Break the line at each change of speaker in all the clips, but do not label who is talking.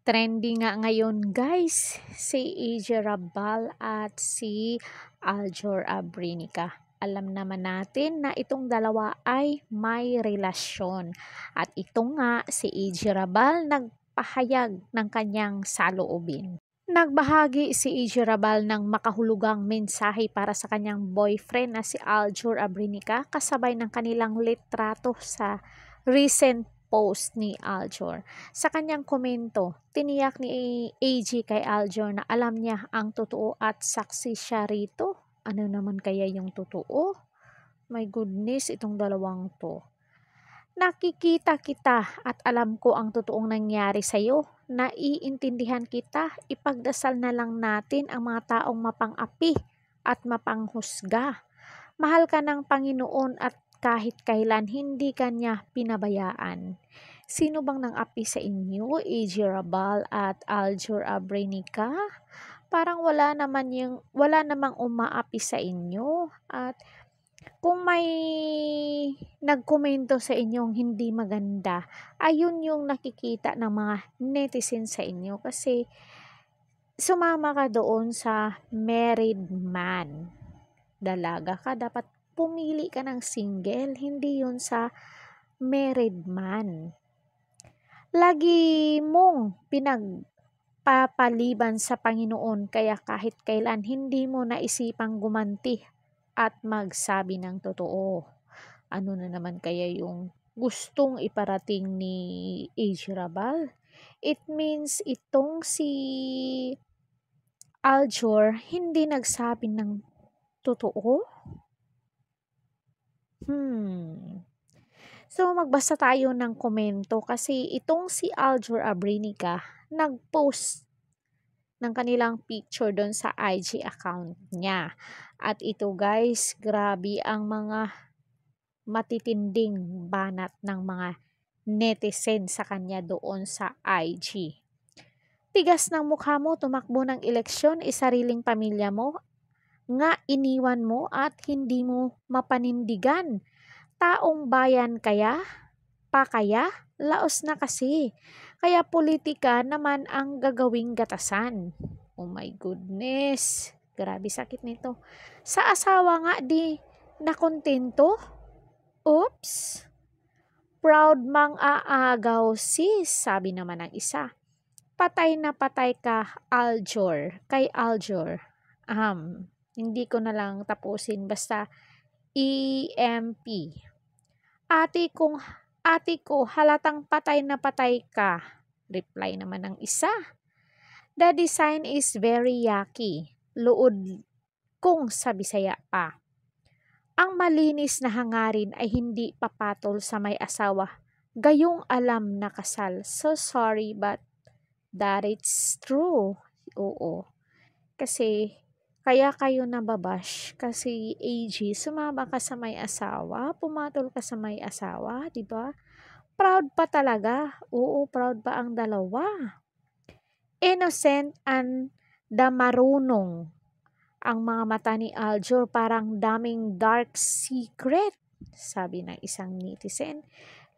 Trending nga ngayon guys, si AJ Rabal at si Aljur Abrinica. Alam naman natin na itong dalawa ay may relasyon. At ito nga si AJ Rabal nagpahayag ng kanyang saloobin. Nagbahagi si AJ Rabal ng makahulugang mensahe para sa kanyang boyfriend na si Aljur Abrinica kasabay ng kanilang litrato sa recent post ni Aljur. Sa kanyang komento, tiniyak ni AG kay Aljur na alam niya ang totoo at saksi siya rito. Ano naman kaya yung totoo? My goodness, itong dalawang to. Nakikita kita at alam ko ang totoong nangyari sa iyo. Naiintindihan kita, ipagdasal na lang natin ang mga taong mapang-api at mapanghusga. Mahal ka ng Panginoon at kahit kailan hindi kanya pinabayaan. Sino bang nang-api sa inyo, AJ Rabal at Aljur Abrinica? Parang wala namang umaapi sa inyo. At kung may nagkomento sa inyong hindi maganda, ayun yung nakikita ng mga netizen sa inyo kasi sumama ka doon sa married man. Dalaga ka, dapat pumili ka ng single, hindi yun sa married man. Lagi mong pinagpapaliban sa Panginoon kaya kahit kailan hindi mo naisipang gumanti at magsabi ng totoo. Ano na naman kaya yung gustong iparating ni AJ Rabal? It means itong si Aljur hindi nagsabi ng totoo? So, magbasa tayo ng komento kasi itong si Aljur Abrinica nag-post ng kanilang picture doon sa IG account niya. At ito guys, grabe ang mga matitinding banat ng mga netizen sa kanya doon sa IG. Tigas ng mukha mo, tumakbo ng eleksyon, isariling pamilya mo, nga iniwan mo at hindi mo mapanindigan. Taong bayan kaya? Kaya? Laos na kasi. Kaya politika naman ang gagawing gatasan. Oh my goodness. Grabe sakit nito. Sa asawa nga di nakontento? Oops. Proud mang aagaw sis, sabi naman ng isa. Patay na patay ka, Aljur. Kay Aljur. Hindi ko na lang tapusin. Basta EMP. Ate ko, halatang patay na patay ka. Reply naman ng isa. The design is very yucky. Luod kung sa Bisaya pa. Ang malinis na hangarin ay hindi papatol sa may asawa. Gayong alam na kasal. So sorry but that it's true. Oo. Kasi kaya kayo nababash kasi AG, sumama ka sa may asawa, pumatol ka sa may asawa, di ba? Proud pa talaga. Oo, proud pa ang dalawa. Innocent and the marunong. Ang mga mata ni Aljur parang daming dark secret, sabi ng isang netizen.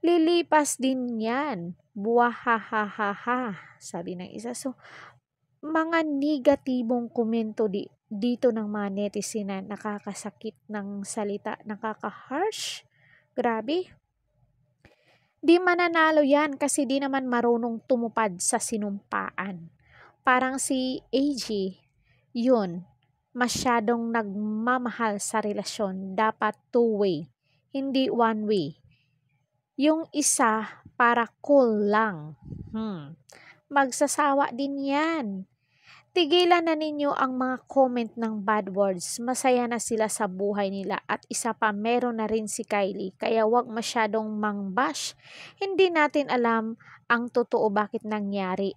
Lilipas din yan. Buwahahaha, sabi ng isa. So, mga negatibong komento dito ng mga netizen na nakakasakit ng salita, nakaka-harsh. Grabe. Di mananalo yan kasi di naman marunong tumupad sa sinumpaan. Parang si AG, yun, masyadong nagmamahal sa relasyon. Dapat two-way, hindi one-way. Yung isa para cool lang. Magsasawa din yan. Tigilan na ninyo ang mga comment ng bad words. Masaya na sila sa buhay nila at isa pa meron na rin si Kylie. Kaya wag masyadong mangbash. Hindi natin alam ang totoo bakit nangyari.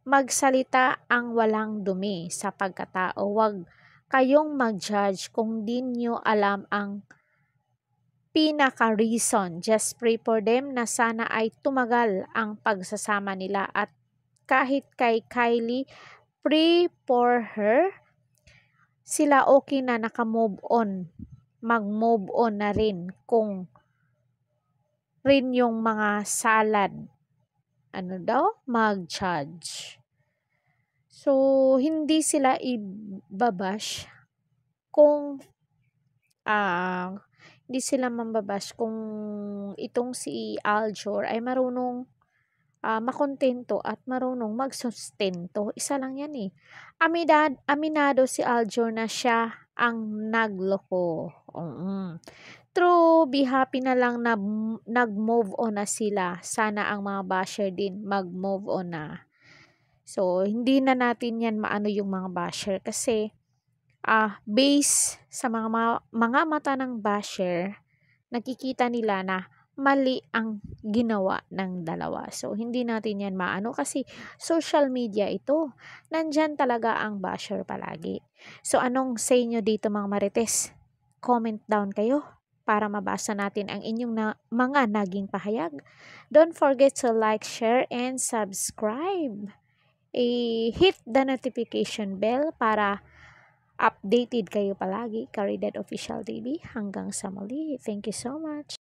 Magsalita ang walang dumi sa pagkatao. Wag kayong mag-judge kung di nyo alam ang pinaka-reason. Just pray for them na sana ay tumagal ang pagsasama nila at kahit kay Kylie, pray for her. Sila okay na naka-move on. Mag-move on na rin kung rin yung mga salad mag-judge. So, hindi sila ibabash kung hindi sila mambabash kung itong si Aljor ay marunong makontento at marunong magsustento. Isa lang yan eh. Aminado si Aljor na siya ang nagloko. True, be happy na lang na nag-move on na sila. Sana ang mga basher din mag-move on na. So, hindi na natin yan maano yung mga basher kasi base sa mga mata ng basher, nakikita nila na mali ang ginawa ng dalawa. So, hindi natin yan maano kasi social media ito. Nandyan talaga ang basher palagi. So, anong say nyo dito mga marites? Comment down kayo para mabasa natin ang inyong mga naging pahayag. Don't forget to like, share, and subscribe. Hit the notification bell para updated kayo palagi. Caridad Official TV. Hanggang sa muli. Thank you so much.